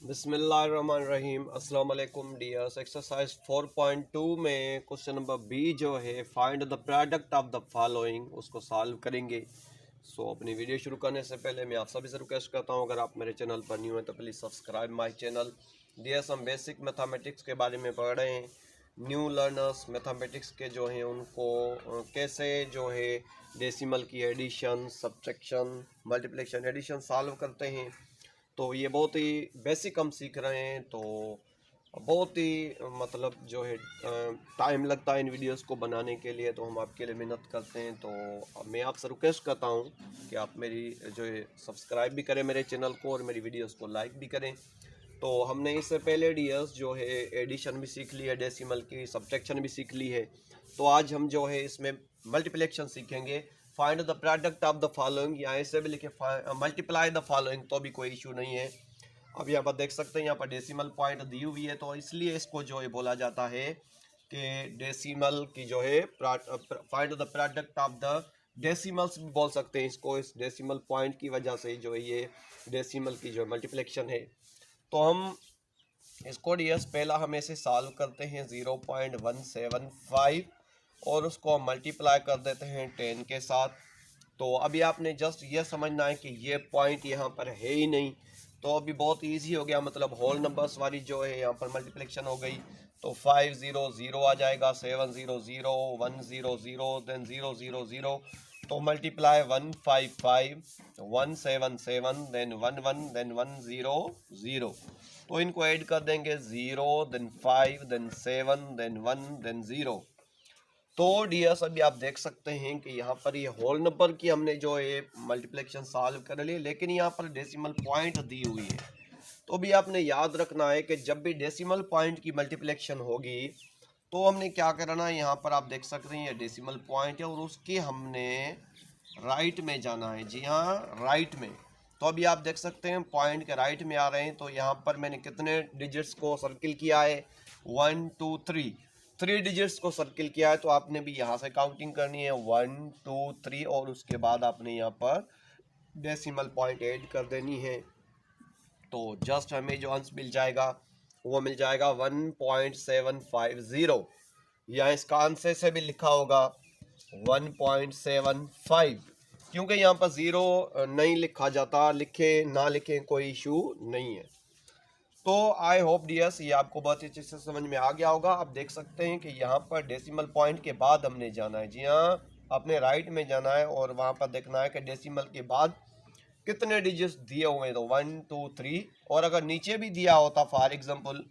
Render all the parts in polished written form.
बिस्मिल्लाहिर्रहमानिर्रहीम। अस्सलाम वालेकुम डियर्स। एक्सरसाइज 4.2 में क्वेश्चन नंबर बी जो है find the product of the following उसको सॉल्व करेंगे। अपनी वीडियो शुरू करने से पहले मैं आप सभी से रिक्वेस्ट करता हूँ, अगर आप मेरे चैनल पर न्यू हैं तो please subscribe my channel. Dears, हम बेसिक मैथमेटिक्स के बारे में पढ़ रहे हैं। न्यू लर्नर्स मैथमेटिक्स के जो हैं उनको कैसे जो है डेसिमल की addition, subtraction, multiplication, addition solve करते हैं। तो ये बहुत ही बेसिक हम सीख रहे हैं, तो बहुत ही मतलब जो है टाइम लगता है इन वीडियोस को बनाने के लिए, तो हम आपके लिए मेहनत करते हैं। तो अब मैं आपसे रिक्वेस्ट करता हूँ कि आप मेरी जो है सब्सक्राइब भी करें मेरे चैनल को और मेरी वीडियोस को लाइक भी करें। तो हमने इससे पहले डियर्स जो है एडिशन भी सीख ली है, डेसिमल की, सब्ट्रैक्शन भी सीख ली है। तो आज हम जो है इसमें मल्टीप्लिकेशन सीखेंगे। Find the product of the following, या ऐसे भी लिखे मल्टीप्लाई द फॉलोइंग, तो भी कोई इशू नहीं है। अब यहाँ पर देख सकते हैं, यहाँ पर डेसिमल पॉइंट दी हुई है, तो इसलिए इसको जो है बोला जाता है कि डेसिमल की जो है find the product of the decimals भी बोल सकते हैं इसको। इस डेसिमल पॉइंट की वजह से जो है ये डेसिमल की जो मल्टीप्लिकेशन है। तो हम इसको डियर्स पहला हम ऐसे सॉल्व करते हैं 0.175 और उसको हम मल्टीप्लाई कर देते हैं 10 के साथ। तो अभी आपने जस्ट ये समझना है कि ये पॉइंट यहाँ पर है ही नहीं, तो अभी बहुत इजी हो गया, मतलब होल नंबर्स वाली जो है यहाँ पर मल्टीप्लिकेशन हो गई। तो 5 0 0 आ जाएगा, 7 0 0 1 0 0 देन 0 0 0। तो मल्टीप्लाई 155 1 7 7 देन 1 1 देन 1 0 0। तो इनको ऐड कर देंगे, 0 देन 5 देन 7 देन 1 देन 0। तो डियर्स, अभी आप देख सकते हैं कि यहाँ पर ये होल नंबर की हमने जो है मल्टीप्लिकेशन सॉल्व कर ली, लेकिन यहाँ पर डेसिमल पॉइंट दी हुई है। तो भी आपने याद रखना है कि जब भी डेसिमल पॉइंट की मल्टीप्लिकेशन होगी तो हमने क्या करना है, यहाँ पर आप देख सकते हैं ये डेसिमल पॉइंट है और उसके हमने राइट में जाना है। जी हाँ, राइट में। तो अभी आप देख सकते हैं पॉइंट के राइट में आ रहे हैं, तो यहाँ पर मैंने कितने डिजिट्स को सर्किल किया है, 1 2 3 डिजिट्स को सर्किल किया है। तो आपने भी यहाँ से काउंटिंग करनी है 1 2 3 और उसके बाद आपने यहाँ पर डेसिमल पॉइंट ऐड कर देनी है। तो जस्ट हमें जो आंसर मिल जाएगा वो मिल जाएगा 1.750, या इसका आंसर से भी लिखा होगा 1.75, क्योंकि यहाँ पर ज़ीरो नहीं लिखा जाता, लिखे ना लिखे कोई इशू नहीं है। तो आई होप डियर्स ये आपको बहुत अच्छे से समझ में आ गया होगा। आप देख सकते हैं कि यहाँ पर डेसिमल पॉइंट के बाद हमने जाना है। जी हाँ, अपने राइट में जाना है और वहाँ पर देखना है कि डेसिमल के बाद कितने डिजिट्स दिए हुए हैं, तो 1 2 3। और अगर नीचे भी दिया होता, फॉर एग्जांपल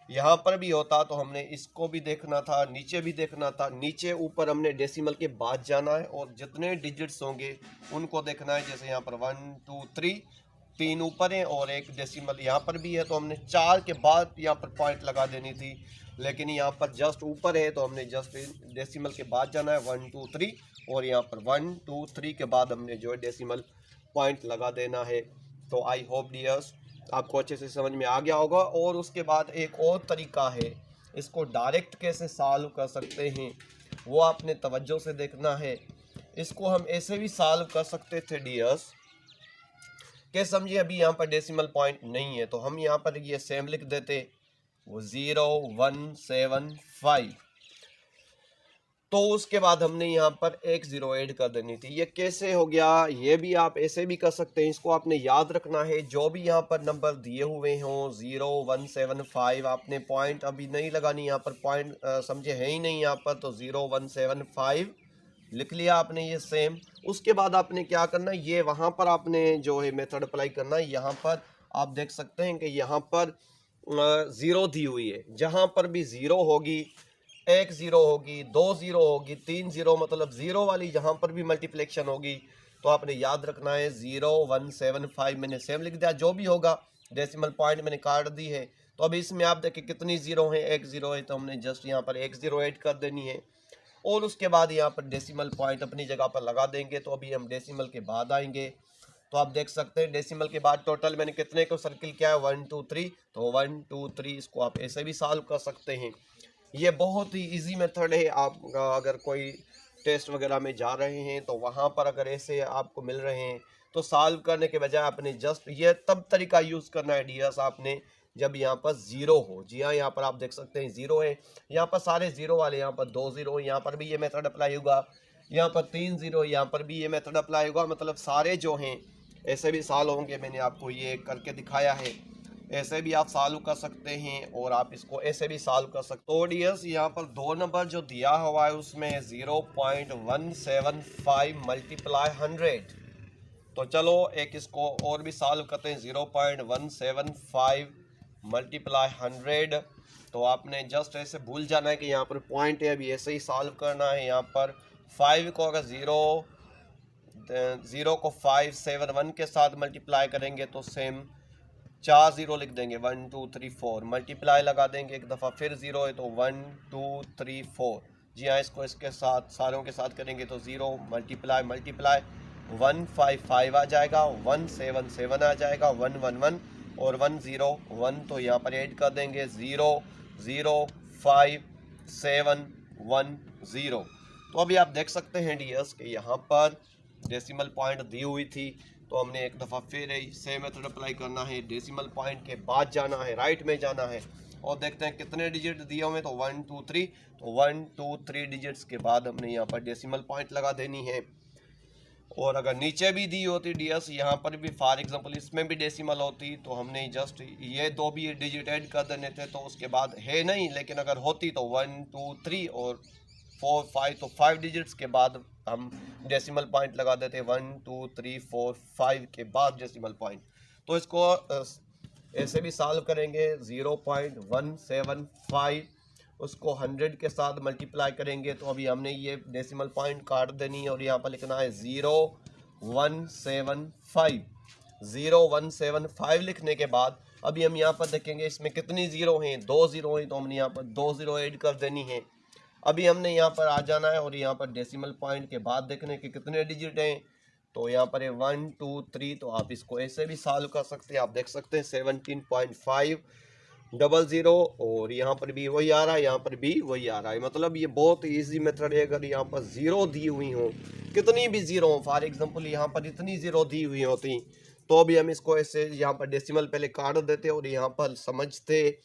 यहाँ पर भी होता, तो हमने इसको भी देखना था, नीचे भी देखना था। नीचे ऊपर हमने डेसिमल के बाद जाना है और जितने डिजिट्स होंगे उनको देखना है। जैसे यहाँ पर 1 2 3, 3 ऊपर है और एक डेसिमल यहाँ पर भी है, तो हमने 4 के बाद यहाँ पर पॉइंट लगा देनी थी, लेकिन यहाँ पर जस्ट ऊपर है तो हमने जस्ट डेसिमल के बाद जाना है 1 2 3, और यहाँ पर 1 2 3 के बाद हमने जो है डेसिमल पॉइंट लगा देना है। तो आई होप डियर्स आपको अच्छे से समझ में आ गया होगा। और उसके बाद एक और तरीका है, इसको डायरेक्ट कैसे सॉल्व कर सकते हैं वो आपने तवज्जो से देखना है। इसको हम ऐसे भी सॉल्व कर सकते थे डियर्स कि समझिए अभी यहाँ पर डेसिमल पॉइंट नहीं है, तो हम यहाँ पर ये सेम लिख देते, वो 0.175। तो उसके बाद हमने यहाँ पर एक ज़ीरो ऐड कर देनी थी। ये कैसे हो गया, ये भी आप ऐसे भी कर सकते हैं। इसको आपने याद रखना है, जो भी यहाँ पर नंबर दिए हुए हों 0.175, आपने पॉइंट अभी नहीं लगानी, यहाँ पर पॉइंट समझे है ही नहीं यहाँ पर, तो 0.175 लिख लिया आपने ये सेम। उसके बाद आपने क्या करना है, ये वहाँ पर आपने जो है मेथड अप्लाई करना है। यहाँ पर आप देख सकते हैं कि यहाँ पर ज़ीरो दी हुई है, जहाँ पर भी ज़ीरो होगी, एक ज़ीरो होगी, 2 ज़ीरो होगी, 3 ज़ीरो, मतलब ज़ीरो वाली जहाँ पर भी मल्टीप्लिकेशन होगी तो आपने याद रखना है 0.175 मैंने सेम लिख दिया। जो भी होगा डेसिमल पॉइंट मैंने काट दी है। तो अभी इसमें आप देखिए कितनी ज़ीरो है, एक ज़ीरो है, तो हमने जस्ट यहाँ पर एक ज़ीरो ऐड कर देनी है और उसके बाद यहाँ पर डेसिमल पॉइंट अपनी जगह पर लगा देंगे। तो अभी हम डेसिमल के बाद आएंगे, तो आप देख सकते हैं डेसिमल के बाद टोटल मैंने कितने को सर्किल किया है, 1 2 3। तो 1 2 3 इसको आप ऐसे भी सॉल्व कर सकते हैं। ये बहुत ही इजी मेथड है। आप अगर कोई टेस्ट वगैरह में जा रहे हैं तो वहाँ पर अगर ऐसे आपको मिल रहे हैं तो सॉल्व करने के बजाय आपने जस्ट ये तब तरीका यूज़ करना है डियर्स आपने जब यहाँ पर जीरो हो। जी हाँ, यहाँ पर आप देख सकते हैं जीरो है, यहाँ पर सारे जीरो वाले, यहाँ पर 2 जीरो, यहाँ पर भी ये मेथड अप्लाई होगा, यहाँ पर 3 जीरो, यहाँ पर भी ये मेथड अप्लाई होगा। मतलब सारे जो हैं ऐसे भी सॉल्व होंगे। मैंने आपको ये करके दिखाया है, ऐसे भी आप सॉल्व कर सकते हैं और आप इसको ऐसे भी सॉल्व कर सकते हो। डियर्स यहाँ पर 2 नंबर जो दिया हुआ है उसमें 0.175 मल्टीप्लाई 100। तो चलो एक इसको और भी सॉल्व करते हैं। 0.175 मल्टीप्लाई 100। तो आपने जस्ट ऐसे भूल जाना है कि यहाँ पर पॉइंट है, अभी ऐसे ही सॉल्व करना है। यहाँ पर 5 को अगर 0 को 571 के साथ मल्टीप्लाई करेंगे तो सेम 4 जीरो लिख देंगे, 1 2 3 4 मल्टीप्लाई लगा देंगे एक दफ़ा, फिर ज़ीरो है तो 1 2 3 4। जी हाँ, इसको इसके साथ सारों के साथ करेंगे तो 0 मल्टीप्लाई 155 आ जाएगा, 177 आ जाएगा, 111 और 101 तो यहाँ पर ऐड कर देंगे 0 0 5 7 1 0। तो अभी आप देख सकते हैं डियर्स कि यहाँ पर डेसिमल पॉइंट दी हुई थी, तो हमने एक दफ़ा फिर सेम मेथड अप्लाई करना है। डेसिमल पॉइंट के बाद जाना है, राइट में जाना है और देखते हैं कितने डिजिट दिए हुए, तो 1 2 3। तो 1 2 3 डिजिट्स के बाद हमने यहाँ पर डेसिमल पॉइंट लगा देनी है। और अगर नीचे भी दी होती डियर्स, यहाँ पर भी फॉर एग्जांपल इसमें भी डेसिमल होती, तो हमने जस्ट ये दो भी डिजिट ऐड कर देने थे। तो उसके बाद है नहीं, लेकिन अगर होती तो 1 2 3 और 4 5, तो 5 डिजिट्स के बाद हम डेसिमल पॉइंट लगा देते, 1 2 3 4 5 के बाद डेसिमल पॉइंट। तो इसको ऐसे भी सॉल्व करेंगे। 0.175 उसको 100 के साथ मल्टीप्लाई करेंगे, तो अभी हमने ये डेसिमल पॉइंट काट देनी है और यहाँ पर लिखना है 0175। 0175 लिखने के बाद अभी हम यहाँ पर देखेंगे इसमें कितनी ज़ीरो हैं, 2 ज़ीरो हैं, तो हमने यहाँ पर 2 ज़ीरो ऐड कर देनी है। अभी हमने यहाँ पर आ जाना है और यहाँ पर डेसिमल पॉइंट के बाद देखने के कितने डिजिट हैं, तो यहाँ पर है 1 2 3। तो आप इसको ऐसे भी सॉल्व कर सकते हैं। आप देख सकते हैं 17.500 और यहाँ पर भी वही आ रहा है, यहाँ पर भी वही आ रहा है। मतलब ये बहुत इजी मेथड है। अगर यहाँ पर ज़ीरो दी हुई हो, कितनी भी ज़ीरो हो, फॉर एग्जांपल यहाँ पर इतनी ज़ीरो दी हुई होती, तो भी हम इसको ऐसे यहाँ पर डेसिमल पहले काट देते और यहाँ पर समझते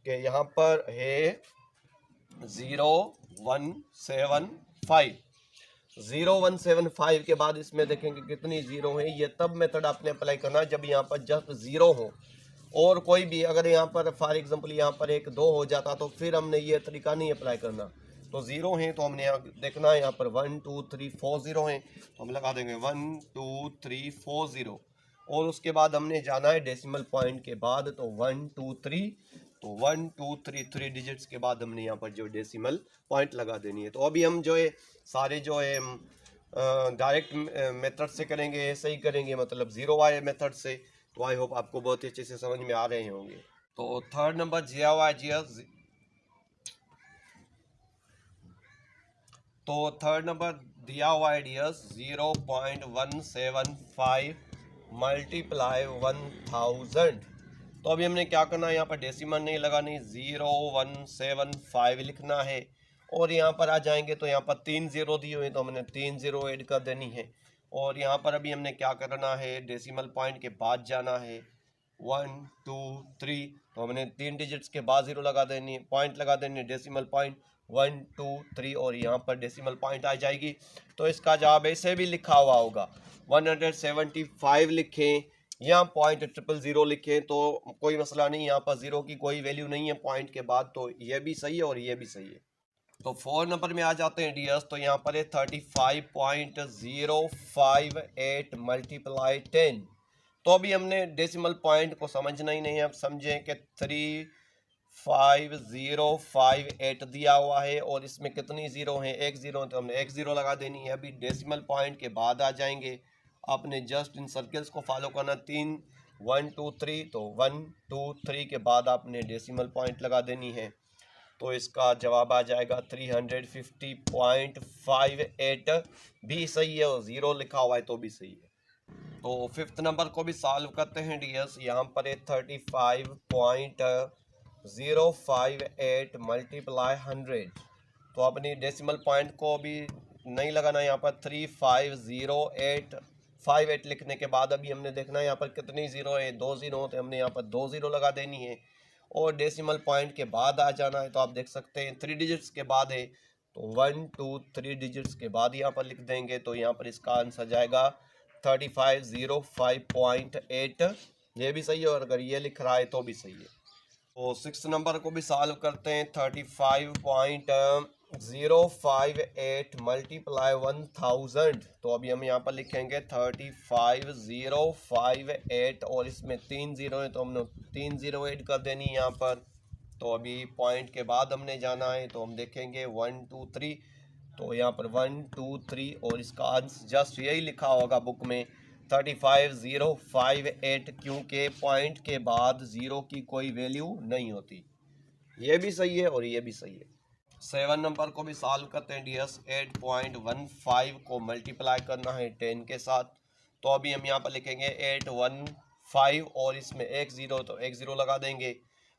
कि यहाँ पर है 0175। 0175 के बाद इसमें देखेंगे कितनी ज़ीरो है। ये तब मेथड आपने अप्लाई करना जब यहाँ पर जस्ट ज़ीरो हो। और कोई भी अगर यहाँ पर फॉर एग्जांपल यहाँ पर 1 2 हो जाता, तो फिर हमने ये तरीका नहीं अप्लाई करना। तो ज़ीरो है तो हमने यहाँ देखना है, यहाँ पर 1 2 3 4 ज़ीरो हैं, तो हम लगा देंगे 1 2 3 4 ज़ीरो। और उसके बाद हमने जाना है डेसिमल पॉइंट के बाद, तो 1 2 3। तो 1 2 3 3 डिजिट्स के बाद हमने यहाँ पर जो डेसिमल पॉइंट लगा देनी है। तो अभी हम जो है सारे जो है डायरेक्ट मेथड से करेंगे, ऐसे ही करेंगे, मतलब ज़ीरो वाले मेथड से। तो आई होप आपको बहुत ही अच्छे से समझ में आ रहे होंगे। तो थर्ड नंबर दिया हुआ है जी। तो थर्ड नंबर दिया हुआ है डियर्स 0.175 मल्टीप्लाई 1000। तो अभी हमने क्या करना है, यहाँ पर डेसिमल नहीं लगानी, 0175 लिखना है और यहाँ पर आ जाएंगे तो यहाँ पर 3 ज़ीरो दी हुई, तो हमने 3 ज़ीरो ऐड कर देनी है। और यहाँ पर अभी हमने क्या करना है, डेसिमल पॉइंट के बाद जाना है 1 2 3। तो हमने 3 डिजिट्स के बाद ज़ीरो लगा देनी है, पॉइंट लगा देनी है, डेसिमल पॉइंट 1 2 3 और यहाँ पर डेसिमल पॉइंट आ जाएगी। तो इसका जवाब ऐसे भी लिखा हुआ होगा, 175 लिखें या .000 लिखें तो कोई मसला नहीं। यहाँ पर ज़ीरो की कोई वैल्यू नहीं है पॉइंट के बाद, तो ये भी सही है और ये भी सही है। तो 4 नंबर में आ जाते हैं डियर्स। तो यहाँ पर है 35.058 मल्टीप्लाई 10। तो अभी हमने डेसिमल पॉइंट को समझना ही नहीं है, अब समझें कि 35058 दिया हुआ है और इसमें कितनी ज़ीरो हैं, 1 ज़ीरो, तो हमने 1 ज़ीरो लगा देनी है। अभी डेसिमल पॉइंट के बाद आ जाएंगे, आपने जस्ट इन सर्कल्स को फॉलो करना, 3 1 2 3। तो 1 2 3 के बाद आपने डेसिमल पॉइंट लगा देनी है। तो इसका जवाब आ जाएगा 350.58 भी सही है और ज़ीरो लिखा हुआ है तो भी सही है। तो फिफ्थ नंबर को भी सॉल्व करते हैं डियर्स। यहाँ पर है 35.058 मल्टीप्लाई 100। तो अपनी डेसिमल पॉइंट को भी नहीं लगाना, यहाँ पर 3508 58 लिखने के बाद अभी हमने देखना है यहाँ पर कितनी ज़ीरो है, 2 ज़ीरो, तो हमने यहाँ पर 2 ज़ीरो लगा देनी है और डेसिमल पॉइंट के बाद आ जाना है। तो आप देख सकते हैं 3 डिजिट्स के बाद है, तो 1 2 3 डिजिट्स के बाद यहाँ पर लिख देंगे। तो यहाँ पर इसका आंसर जाएगा 3505.8। ये भी सही है और अगर ये लिख रहा है तो भी सही है। तो 6 नंबर को भी सॉल्व करते हैं। 35.058 मल्टीप्लाई 1000। तो अभी हम यहाँ पर लिखेंगे 35058 और इसमें 3 ज़ीरो है तो हमने 3 ज़ीरो ऐड कर देनी है यहाँ पर। तो अभी पॉइंट के बाद हमने जाना है, तो हम देखेंगे 1 2 3। तो यहाँ पर 1 2 3 और इसका आंसर जस्ट यही लिखा होगा बुक में 35058, क्योंकि पॉइंट के बाद ज़ीरो की कोई वैल्यू नहीं होती। ये भी सही है और ये भी सही है। 7 नंबर को भी सॉल्व करते हैं डियर्स। 8.15 को मल्टीप्लाई करना है 10 के साथ। तो अभी हम यहाँ पर लिखेंगे 815 और इसमें एक ज़ीरो, तो एक ज़ीरो लगा देंगे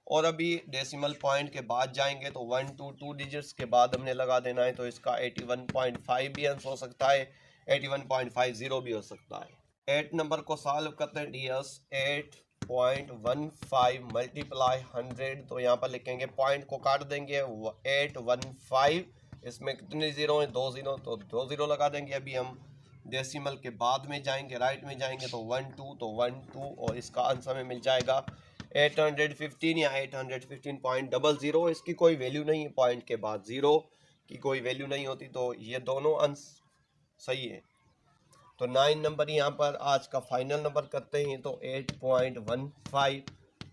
और अभी डेसिमल पॉइंट के बाद जाएंगे तो 1 2 2 डिजिट्स के बाद हमने लगा देना है। तो इसका 81.5 भी आंसर हो सकता है, 81.50 भी हो सकता है। 8 नंबर को सॉल्व करते हैं डियर्स। 8.15 मल्टीप्लाई 100। तो यहाँ पर लिखेंगे, पॉइंट को काट देंगे 815, इसमें कितने ज़ीरो हैं, 2 ज़ीरो, तो 2 ज़ीरो लगा देंगे। अभी हम डेसिमल के बाद में जाएंगे, राइट में जाएंगे तो 1 2, तो 1 2 और इसका आंसर में मिल जाएगा 815 या 815.00। इसकी कोई वैल्यू नहीं है, पॉइंट के बाद ज़ीरो की कोई वैल्यू नहीं होती, तो ये दोनों आंसर सही है। तो 9 नंबर यहाँ पर आज का फाइनल नंबर करते हैं। तो 8.15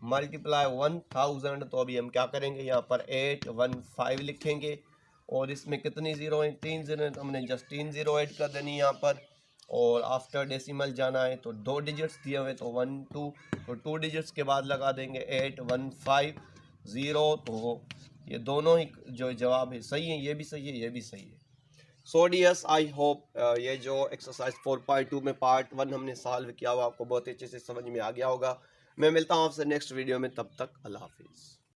मल्टीप्लाई 1000। तो अभी हम क्या करेंगे, यहाँ पर 815 लिखेंगे और इसमें कितनी ज़ीरो हैं, 3 ज़ीरो हैं, तो हमने जस्ट 3 ज़ीरो ऐड कर देनी है यहाँ पर। और आफ्टर डेसिमल जाना है तो 2 डिजिट्स दिए हुए, तो 1 2, तो 2 डिजिट्स के बाद लगा देंगे 8150। तो ये दोनों ही जो जवाब है सही है, ये भी सही है, ये भी सही है। सो डियर्स, आई होप ये जो एक्सरसाइज 4.2 में पार्ट 1 हमने सॉल्व किया हुआ आपको बहुत अच्छे से समझ में आ गया होगा। मैं मिलता हूँ आपसे नेक्स्ट वीडियो में, तब तक अल्लाह हाफिज़।